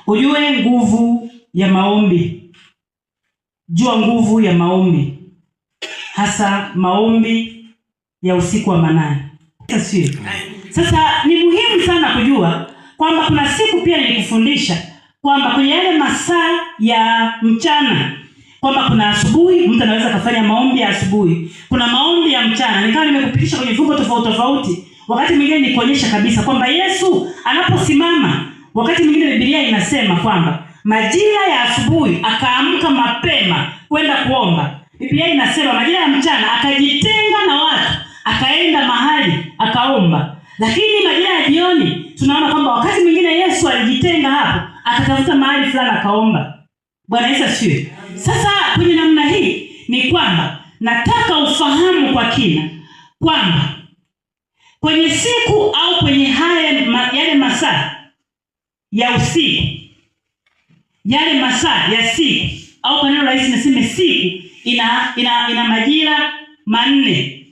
ujue nguvu ya maombi. Jua nguvu ya maombi, hasa maombi ya usiku wa manane. Sasa ni muhimu sana kujua kwamba kuna siku pia nilikufundisha kwamba kwenye yale masaa ya mchana, kwamba kuna asubuhi mtu anaweza kufanya maombi ya asubuhi, kuna maombi ya mchana. Nikawa nimekupitisha kwenye vifungo tofauti tofauti. Wakati mwingine nikuonyesha kabisa kwamba Yesu anaposimama, wakati mwingine Biblia inasema kwamba majira ya asubuhi akaamka mapema kwenda kuomba. Biblia inasema majira ya mchana akajitenga na watu, akaenda mahali akaomba. Lakini majira ya jioni tunaona kwamba wakati mwingine Yesu alijitenga hapo, akatafuta mahali fulani akaomba. Bwana Yesu asifiwe. Sasa kwenye namna hii ni kwamba nataka ufahamu kwa kina kwamba kwenye siku au kwenye yale masaa ya usiku, yale masaa ya siku, au kwa neno rahisi naseme siku ina majira manne.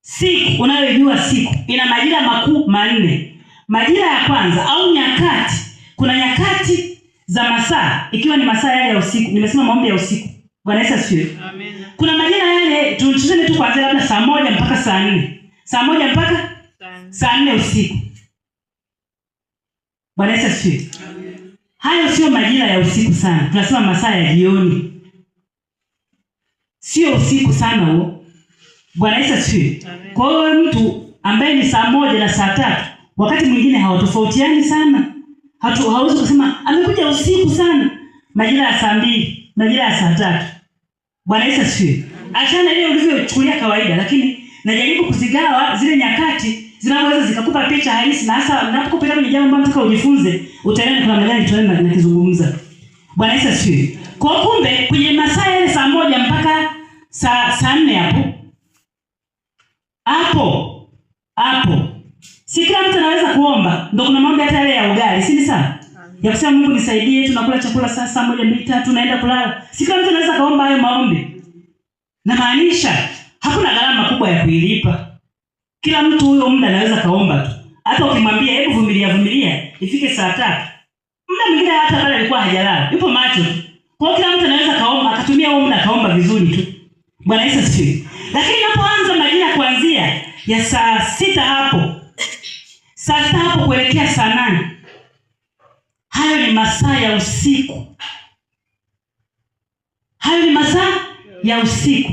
Siku unayojua siku ina majira makuu manne. Majira ya kwanza au nyakati, kuna nyakati za masaa, ikiwa ni masaa yale ya usiku. Nimesema maombi ya usiku. Bwana Yesu asifiwe. Amen. Kuna majira yale tuseme tu kuanzia labda saa 1 mpaka saa 4. Saa 1 mpaka saa 4 usiku. Bwana Yesu asifiwe. Amen. Hayo sio majira ya usiku sana. Tunasema masaa ya jioni. Sio usiku sana huo. Bwana Yesu asifiwe. Kwa hiyo mtu ambaye ni saa 1 na saa 3, wakati mwingine hawatofautiani sana. Hauwezi kusema amekuja usiku sana. Majira ya saa 2, majira ya saa 3. Bwana Yesu asifiwe. Achana ile ulivyochukulia kawaida, lakini najaribu kuzigawa zile nyakati zinaweza zikakupa picha halisi, na hasa unapokupeleka kwenye jambo ambalo unataka ujifunze, utaelewa ni kwa namna gani tunaenda na kuzungumza. Bwana Yesu asifiwe. Kwa kumbe kwenye masaa yale saa 1 mpaka saa 4 hapo si kila mtu anaweza kuomba. Ndio kuna maombi hata yale ya ugali, si ni sawa? Ya kusema Mungu nisaidie, tunakula chakula saa 1, 2, 3 tunaenda kulala. Si kila mtu anaweza kaomba hayo maombi. Na maanisha hakuna gharama kubwa ya kuilipa. Kila mtu huyo muda anaweza kaomba tu. Hata ukimwambia hebu vumilia ifike saa 3. Muda mwingine hata pale alikuwa hajalala, yupo macho tu. Kwa kila mtu anaweza kaomba, akatumia huo muda kaomba vizuri tu. Bwana Yesu asifiwe. Lakini inapoanza majira kuanzia ya saa 6 hapo, saa 6 hapo kuelekea saa 8, hayo ni masaa ya usiku. Hayo ni masaa ya usiku.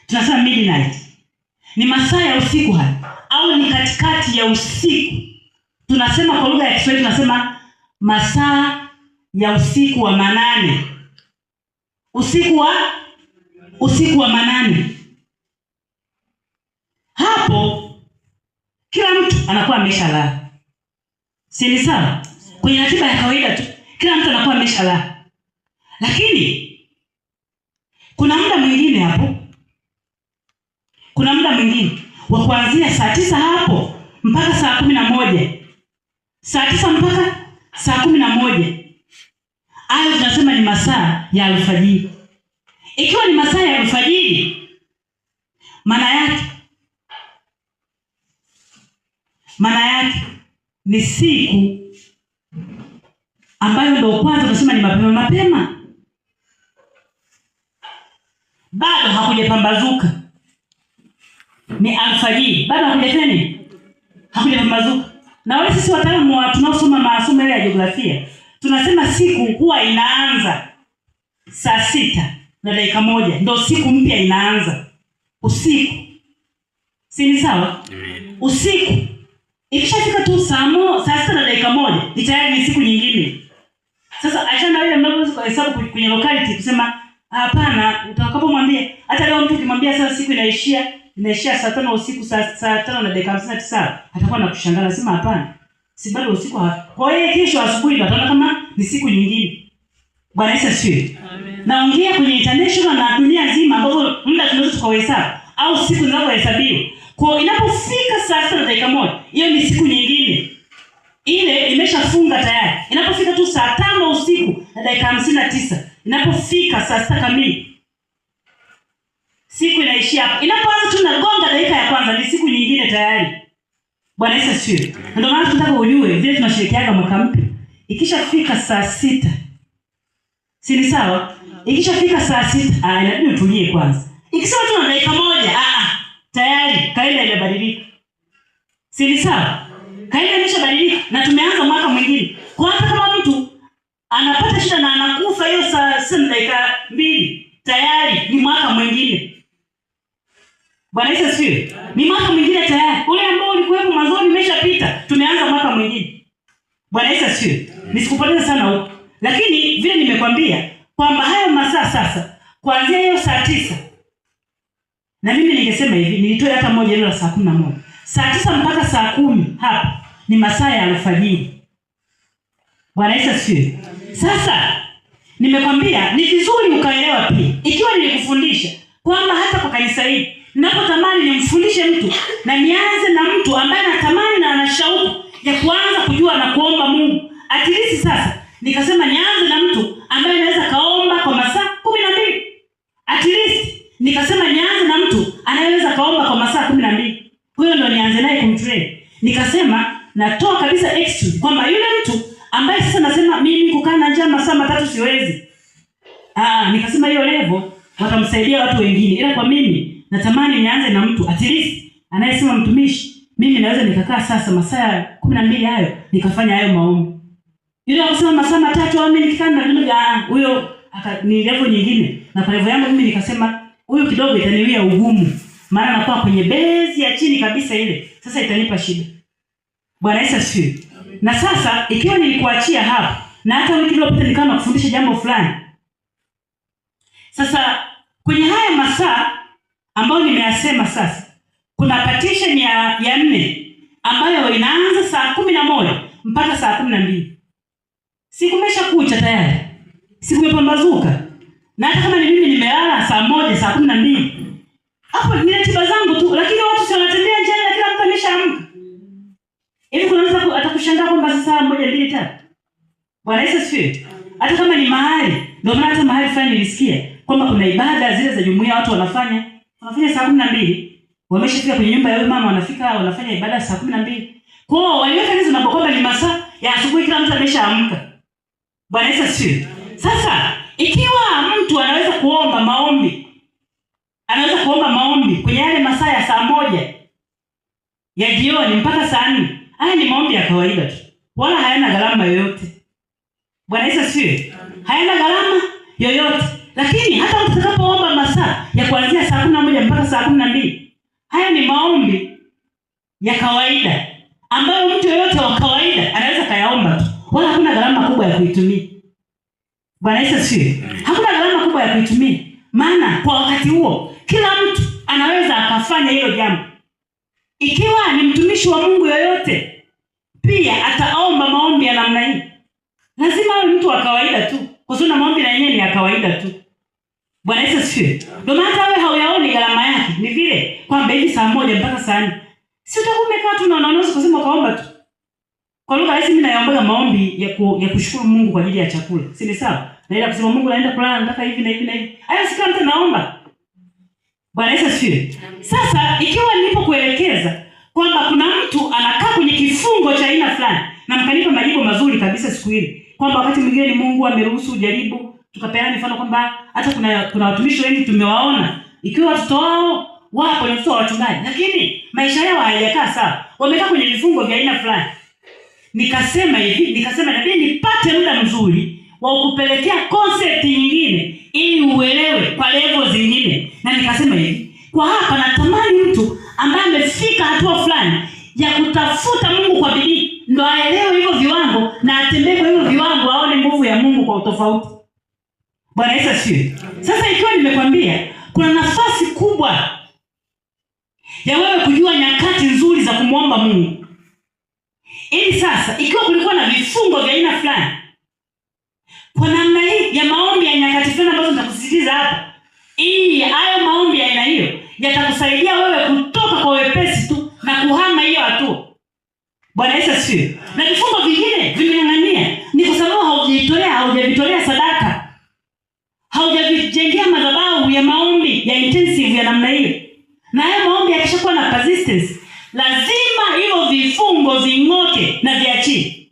Tunasema midnight. Ni masaa ya usiku hayo, au ni katikati ya usiku. Tunasema kwa lugha ya Kiswahili tunasema masaa ya usiku wa manane. Usiku wa manane. Hapo kila mtu anakuwa ameshalala. Si ni sawa? Kwenye ratiba ya kawaida tu kila mtu anakuwa ameshalala. Lakini kuna muda mwingine hapo. Kuna muda mwingine wa kuanzia saa 9 hapo mpaka saa 11. Saa 9 mpaka saa 11. Hayo tunasema ni masaa ya alfajiri. Ikiwa ni masaa ya alfajiri, maana yake ni siku ambayo ndio kwanza tunasema ni mapema. Bado hakujapambazuka. Ni alfajiri. Bado hakujapambazuka. Na wale sisi wataalamu tunaosoma masomo ya jiografia, tunasema siku huwa inaanza saa 6:01. Ndio siku mpya inaanza. Usiku. Si ni sawa? Usiku. Ikishafika tu saa 6:01, itayari ni siku nyingine. Sasa achana ile mnaweza kuhesabu kwenye locality kusema hapana, utakapomwambia hata leo mtu ukimwambia sasa siku inaishia saa 5 usiku, saa 5:59, atakuwa anakushangaa, anasema hapana. Si bado usiku hapa. Kwa hiyo kesho asubuhi ndio ataona kama ni siku nyingine. Bwana Yesu asifiwe. Amen. Naongea kwenye international na dunia nzima ambapo muda tunaweza tukahesabu au siku zinazohesabiwa. Kwa inapofika saa 6:01, hiyo ni siku nyingine. Ile imeshafunga tayari. Inapofika tu saa 5 usiku na dakika 59, inapofika saa 6 kamili, siku inaishia hapo. Inapoanza tu na gonga dakika ya kwanza, ni siku nyingine tayari. Bwana Yesu asifiwe. Ndio maana tunataka ujue vile tunashirikiana mwaka mpya. ikishafika saa 6, si ni sawa? Ikishafika saa 6, inabidi utulie kwanza. Ikisema tu na dakika moja, tayari kaida imebadilika. Si ni sawa? Kaida imeshabadilika na tumeanza mwaka mwingine. Kwa hata kama mtu anapata shida na anakufa hiyo saa 6 dakika 2, tayari ni mwaka mwingine. Bwana Yesu asifiwe. Ni mwaka mwingine tayari. Ule ambao ulikuwepo mwanzoni umeshapita, tumeanza mwaka mwingine. Bwana Yesu asifiwe. Nisikupoteza sana huko. Lakini vile nimekwambia kwamba hayo masaa sasa kuanzia hiyo saa 9. Na mimi ningesema hivi, nilitoa hata moja ile la saa 11. Saa 9 mpaka saa 10 hapa ni masaa ya alfajiri. Bwana Yesu asifiwe. Sasa nimekwambia ni vizuri ukaelewa pia. Ikiwa nilikufundisha kwamba hata kwa kanisa hili ninapotamani nimfundishe mtu na nianze na mtu ambaye anatamani na ana shauku ya kuanza kujua na kuomba Mungu. At least sasa nikasema nianze na mtu ambaye anaweza kaomba kwa masaa 12. At least nikasema nianze na mtu anayeweza kaomba kwa masaa 12. Huyo ndo nianze naye kumtrain. Nikasema natoa kabisa excuse kwamba yule mtu ambaye sasa nasema mimi kukaa na njaa masaa 3 siwezi. Nikasema hiyo level watamsaidia watu wengine. Ila kwa mimi natamani nianze na mtu at least anayesema mtumishi, mimi naweza nikakaa sasa masaa 12 hayo nikafanya hayo maombi. Yule akasema masaa 3 au mimi nikikaa na ndugu huyo ni level nyingine. Na kwa level yangu mimi nikasema huyo kidogo itaniwia ugumu. Maana nakuwa kwenye base ya chini kabisa ile. Sasa itanipa shida. Bwana Yesu asifiwe. Na sasa ikiwa nilikuachia hapa na hata wiki iliyopita nikawa nakufundisha jambo fulani. Sasa kwenye haya masaa ambayo nimeyasema sasa, kuna partition ya 4 ambayo inaanza saa 11 mpaka saa 12. Siku imeshakucha tayari. Siku imepambazuka. Na hata kama ni mimi nimelala saa 1 saa 12. Hapo ni ratiba zangu tu, lakini watu si wanatembea nje na kila mtu ameshaamka. Hivi kuna mtu atakushangaa kwamba sasa 1 2 3. Bwana Yesu asifiwe. Hata kama ni mahali, ndio maana hata mahali fulani nilisikia kwamba kuna ibada zile za jumuiya watu wanafanya saa 12. Wameshafika kwenye nyumba ya yule mama wanafanya ibada saa 12. Kwa hiyo waliweka hizo na kwamba ni masaa ya asubuhi kila mtu ameshaamka. Bwana Yesu asifiwe. Sasa ikiwa mtu anaweza kuomba maombi kwenye yale masaa ya saa 1 ya jioni mpaka saa 4, haya ni maombi ya kawaida tu. Wala hayana gharama yoyote. Bwana Yesu asifiwe. Hayana gharama yoyote. Lakini hata utakapoomba masaa ya kuanzia saa 11 mpaka saa 12, haya ni maombi ya kawaida ambayo mtu yeyote wa kawaida anaweza kayaomba tu. Wala hakuna gharama kubwa ya kuitumia. Bwana Yesu asifiwe. Hakuna gharama kubwa ya kuitumia. Maana kwa wakati huo kila mtu anaweza akafanya hilo jambo. Ikiwa ni mtumishi wa Mungu yoyote pia ataomba maombi ya namna hii. Lazima awe mtu wa kawaida tu. Kwa sababu maombi na yenyewe ni ya kawaida tu. Bwana Yesu asifiwe. Ndio maana wewe hauyaoni gharama yake. Ni vile kwamba hivi saa 1 mpaka saa 4. Si utakuwa umekaa tu na unaanza kusema kaomba tu. Kwa lugha rahisi mimi naomba maombi ya kushukuru Mungu kwa ajili ya chakula. Si ni sawa? Na ila kusema Mungu naenda kulala nataka hivi na hivi na hivi. Hayo si kama mtu naomba. Bwana Yesu asifiwe. Sasa ikiwa nilipokuelekeza kwamba kuna mtu anakaa kwenye kifungo cha aina fulani na mkanipa majibu mazuri kabisa siku ile kwamba wakati mwingine Mungu ameruhusu ujaribu, tukapeana mfano kwamba hata kuna watumishi wengi tumewaona ikiwa watoto wao wapo ni watoto wa wachungaji lakini maisha yao hayajakaa sawa, wamekaa kwenye vifungo vya aina fulani. Nikasema inabidi nipate muda mzuri wa kupelekea concept nyingine ili uelewe kwa level zingine. Na nikasema hivi, kwa hapa natamani mtu ambaye amefika hatua fulani ya kutafuta Mungu kwa bidii ndo aelewe hivyo viwango na atembee kwa hivyo viwango, aone nguvu ya Mungu kwa utofauti. Bwana Yesu asifiwe. Sasa ikiwa nimekwambia kuna nafasi kubwa ya wewe kujua nyakati nzuri za kumwomba Mungu. Ili sasa ikiwa kulikuwa na vifungo vya aina fulani, kwa namna hii ya maombi ya nyakati fulani ambazo nitakusisitiza hapa, hayo maombi ya aina hiyo yatakusaidia wewe kutoka kwa wepesi tu na kuhama hiyo hatua. Bwana Yesu asifiwe. Na vifungo vingine vimeng'ang'ania ni kwa sababu haujavitolea sadaka. Haujavijengea madhabahu ya maombi ya intensive ya namna hiyo. Na hayo maombi yakishakuwa na persistence, lazima hivyo vifungo ving'oke na viachie.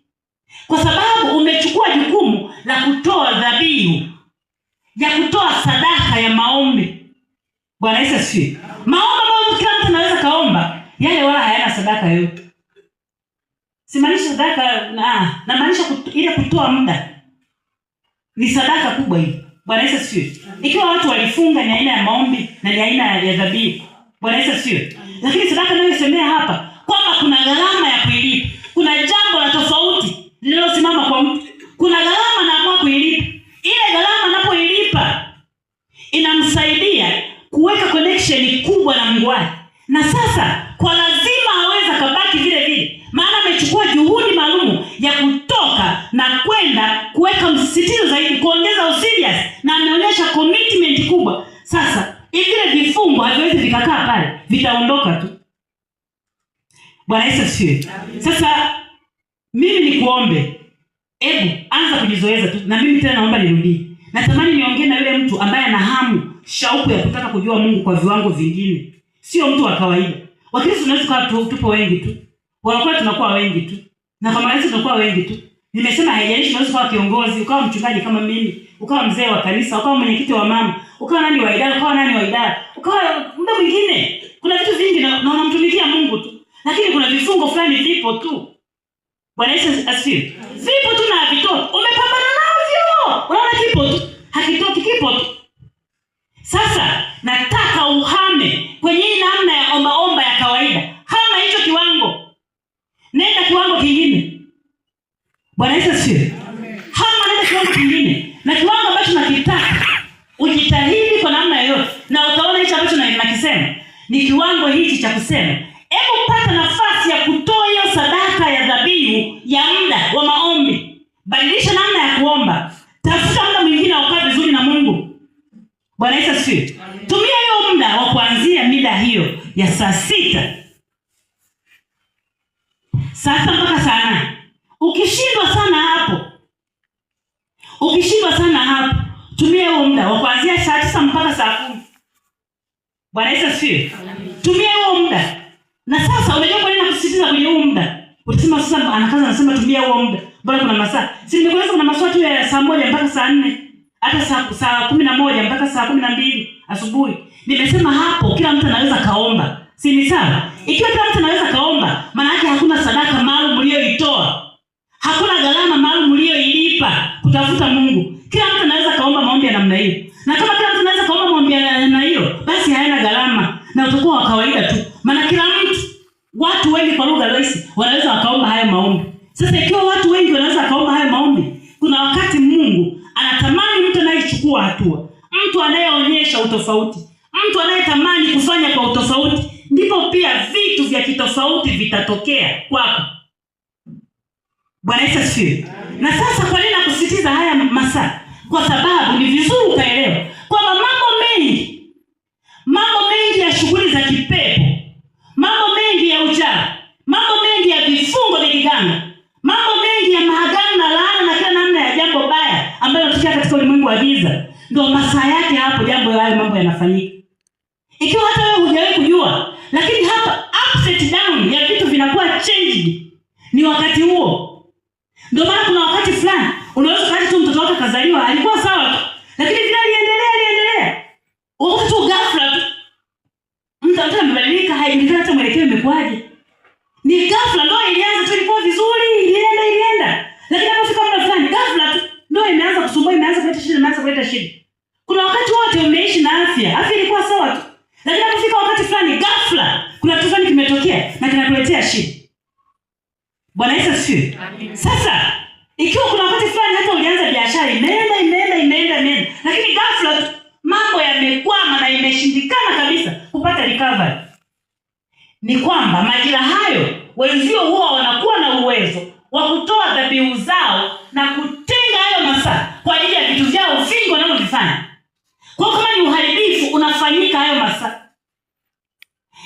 kwa sababu umechukua jukumu la kutoa dhabihu, ya kutoa sadaka ya maombi. Bwana Yesu asifiwe. Maombi ambayo kila mtu anaweza kaomba, yale wala hayana sadaka yoyote. Simaanisha sadaka, na maanisha ile kutoa muda ni sadaka kubwa hii. Bwana Yesu asifiwe. Ikiwa watu walifunga, ni aina ya maombi na ni aina ya dhabihu. Bwana Yesu asifiwe. Lakini sadaka ninayosemea hapa kwamba kuna gharama ya kuilipa. Kuna jambo la tofauti lililosimama kwa mtu. Kuna gharama anaamua kuilipa. Ile gharama anapoilipa inamsaidia kuweka connection kubwa na Mungu wake. Na sasa kwa lazima hawezi kabaki vile vile. Maana amechukua juhudi maalum ya kutoka na kwenda kuweka msisitizo zaidi, kuongeza userious, na ameonyesha commitment kubwa. Sasa vile vifungo haviwezi vikakaa pale, vitaondoka tu. Bwana Yesu asifiwe. Sasa mimi nikuombe, hebu anza kujizoeza tu, na mimi tena naomba nirudie. Natamani niongee na yule mtu ambaye ana hamu, shauku ya kutaka kujua Mungu kwa viwango vingine. Sio mtu wa kawaida. Wakristo tunaweza kuwa tupo wengi tu. Wanakuwa tunakuwa wengi tu. Na kwa maana tunakuwa wengi tu. Nimesema haijalishi unaweza kuwa kiongozi, ukawa mchungaji kama mimi, ukawa mzee wa kanisa, ukawa mwenyekiti wa mama, ukawa nani wa idara, ukawa nani wa idara, ukawa muda mwingine. Kuna vitu vingi na unamtumikia Mungu tu. Lakini kuna vifungo fulani vipo tu. Bwana Yesu asifiwe. Vipo tu na havitoki. Umepambana navyo. Unaona kipo tu. Hakitoki, kipo tu. Sasa nataka uhame kwenye hii namna ya omba ya kawaida. Hama hicho kiwango. Nenda kiwango kingine. Bwana Yesu asifiwe. Hama nenda kiwango kingine. Na kiwango ambacho nakitaka, ujitahidi kwa namna yoyote. Na utaona hicho ambacho nakisema ni kiwango hichi cha kusema, hebu pata nafasi ya kutoa hiyo sadaka ya dhabihu ya muda wa maombi. Badilisha namna ya kuomba. Tafuta muda mwingine ukae vizuri na Mungu. Bwana Yesu asifiwe. Tumia hiyo muda wa kuanzia mida hiyo ya saa 6. Sasa mpaka saa 8. Ukishindwa sana hapo, tumia huo muda wa kuanzia saa 9 mpaka saa 10. Bwana Yesu asifiwe. Tumia huo muda. Na sasa unajua kwa nini nakusisitiza kwenye huo muda? Utasema sasa anasema tumia huo muda. Bora kuna masaa. Si nimekueleza kuna masaa tu ya saa 1 mpaka saa 4. Hata saa 11 mpaka saa 12 asubuhi. Nimesema hapo kila mtu anaweza kaomba. Si ni sawa? Ikiwa kila mtu anaweza kaomba, maana yake hakuna sadaka maalum uliyoitoa. Hakuna gharama maalum uliyoilipa kutafuta Mungu. Kila mtu anaweza kaomba maombi ya namna hiyo. Na kama kila mtu anaweza kaomba maombi ya namna hiyo, basi hayana gharama na utakuwa wa kawaida tu. Maana kila mtu, watu wengi kwa lugha rahisi wanaweza wakaomba haya maombi. Sasa ikiwa watu wengi wanaweza kaomba haya maombi, kuna wakati Mungu anatamani mtu anayechukua hatua, mtu anayeonyesha utofauti, mtu anayetamani kufanya kwa utofauti, ndipo pia vitu vya kitofauti vitatokea kwako. Bwana Yesu asifiwe. Na sasa kwa nini nakusisitiza haya masaa? Kwa sababu ni vizuri ukaelewa kwamba mambo mengi ya shughuli za kipepo, mambo mengi ya uchawi, mambo mengi ya vifungo vya kiganga, mambo mengi ya maagano na laana na kila namna ya jambo baya ambayo yanatokea katika ulimwengu wa giza, ndio masaa yake hapo jambo hayo mambo yanafanyika. Ikiwa hata wewe hujawahi kujua, lakini hapa upside down ya vitu vinakuwa changed ni wakati huo. Ndio maana kuna wakati fulani unaweza kati tu mtoto wako kazaliwa alikuwa sawa tu, lakini vile aliendelea wakati tu ghafla tu mtoto amebadilika, haijulikani hata mwelekeo imekuaje. Ni ghafla ndio ilianza tu, ilikuwa vizuri, ilienda. Lakini unapofika muda fulani ghafla tu ndio imeanza kusumbua, imeanza kuleta shida. Kuna wakati wote umeishi na afya ilikuwa sawa tu. Lakini unapofika wakati fulani ghafla kuna kitu fulani kimetokea na kinakuletea shida. Bwana Yesu asifiwe. Sasa ikiwa kuna wakati fulani hata ulianza biashara imeenda, lakini ghafla tu mambo yamekwama na imeshindikana kabisa kupata recovery, ni kwamba majira hayo wenzio huwa wanakuwa na uwezo wa kutoa dhabihu zao na kutenga hayo masaa kwa ajili ya vitu vyao vingi wanavyofanya. Kwa kama ni uharibifu unafanyika hayo masaa,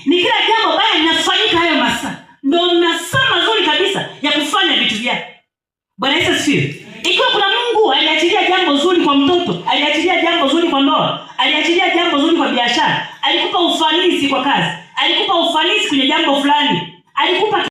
ni kila jambo baya linafanyika hayo masaa, ndio masaa mazuri kabisa ya kufanya vitu vyake. Bwana Yesu asifiwe. Ikiwa kuna Mungu aliachilia jambo zuri kwa mtoto, aliachilia jambo zuri kwa ndoa, aliachilia jambo zuri kwa biashara, alikupa ufanisi kwa kazi, alikupa ufanisi kwenye jambo fulani, alikupa